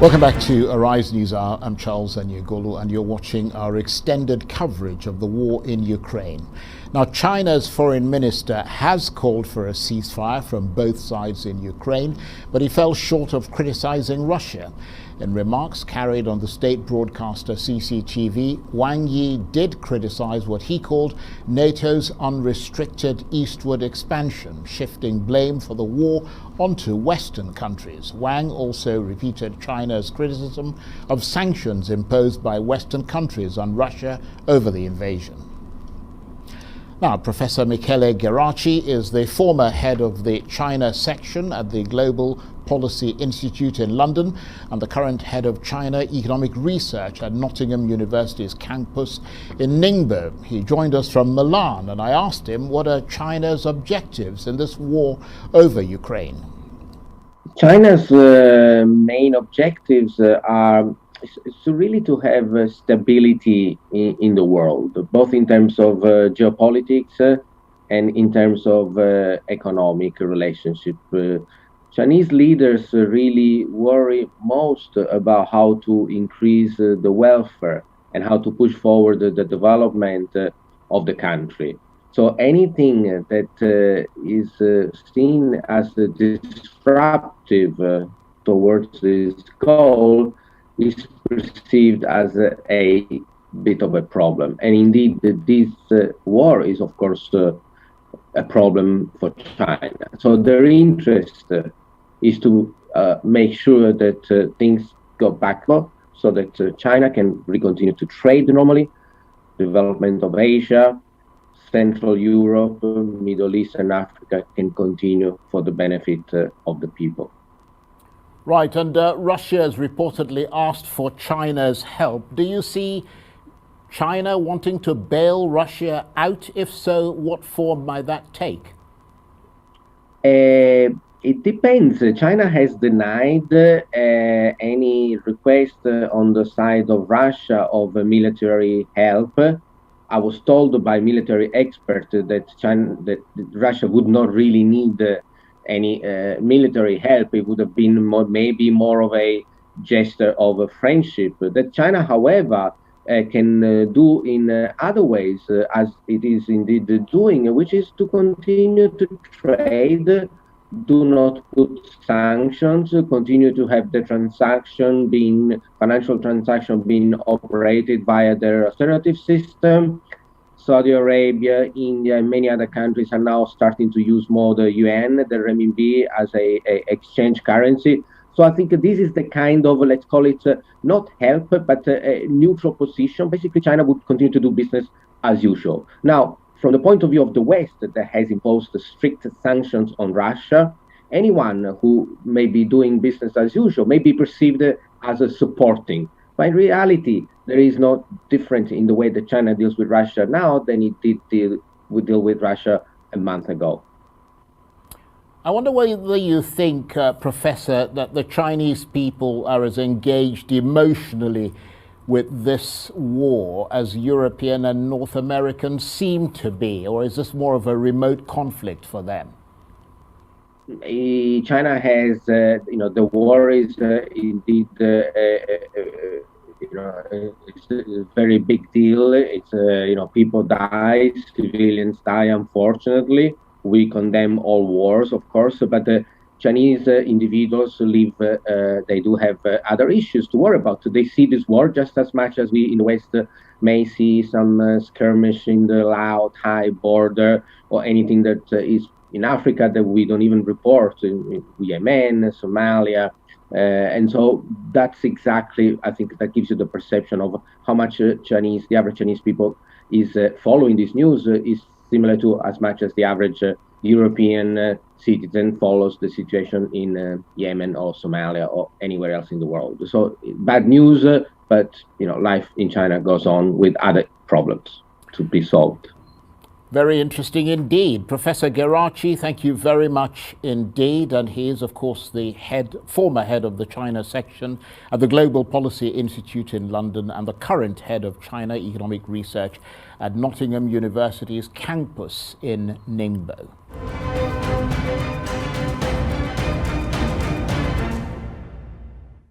Welcome back to Arise News Hour. I'm Charles Anyagolu, and you're watching our extended coverage of the war in Ukraine. Now, China's foreign minister has called for a ceasefire from both sides in Ukraine, but he fell short of criticizing Russia. In remarks carried on the state broadcaster CCTV, Wang Yi did criticize what he called NATO's unrestricted eastward expansion, shifting blame for the war onto Western countries. Wang also repeated China's criticism of sanctions imposed by Western countries on Russia over the invasion. Now, Professor Michele Geraci is the former head of the China section at the Global Policy Institute in London and the current head of China Economic Research at Nottingham University's campus in Ningbo. He joined us from Milan, and I asked him what are China's objectives in this war over Ukraine. China's main objectives are really to have stability in the world, both in terms of geopolitics and in terms of economic relationship. Chinese leaders really worry most about how to increase the welfare and how to push forward the development of the country. So anything that is seen as disruptive towards this goal is perceived as a bit of a problem. And indeed, this war is, of course, a problem for China. So their interest is to make sure that things go backward so that China can continue to trade normally, development of Asia, Central Europe, Middle East and Africa can continue for the benefit of the people. Right, and Russia has reportedly asked for China's help. Do you see China wanting to bail Russia out? If so, what form might that take? It depends. China has denied any request on the side of Russia of military help. I was told by military experts that Russia would not really need any military help. It would have been maybe more of a gesture of friendship. That China, however, can do in other ways, as it is indeed doing, which is to continue to trade, do not put sanctions, continue to have the financial transaction being operated via their alternative system. Saudi Arabia, India, and many other countries are now starting to use more the yuan, the renminbi, as a exchange currency. So I think this is the kind of, let's call it, not help, but a neutral position. Basically, China would continue to do business as usual. Now, from the point of view of the West that has imposed strict sanctions on Russia, anyone who may be doing business as usual may be perceived as a supporting. But in reality, there is no difference in the way that China deals with Russia now than it did deal with Russia a month ago. I wonder whether you think, Professor, that the Chinese people are as engaged emotionally with this war as European and North Americans seem to be, or is this more of a remote conflict for them? China has, the war is indeed, it's a very big deal. It's, people die, civilians die, unfortunately. We condemn all wars, of course, but the Chinese individuals live, they do have other issues to worry about. They see this war just as much as we in the West may see some skirmish in the Lao-Thai border or anything that is in Africa that we don't even report, in Yemen, Somalia. And so that's exactly, I think that gives you the perception of how much the average Chinese people is following this news is similar to as much as the average European citizen follows the situation in Yemen or Somalia or anywhere else in the world. So bad news, but life in China goes on with other problems to be solved. Very interesting indeed. Professor Geraci, thank you very much indeed. And he is, of course, the former head of the China section at the Global Policy Institute in London and the current head of China Economic Research at Nottingham University's campus in Ningbo.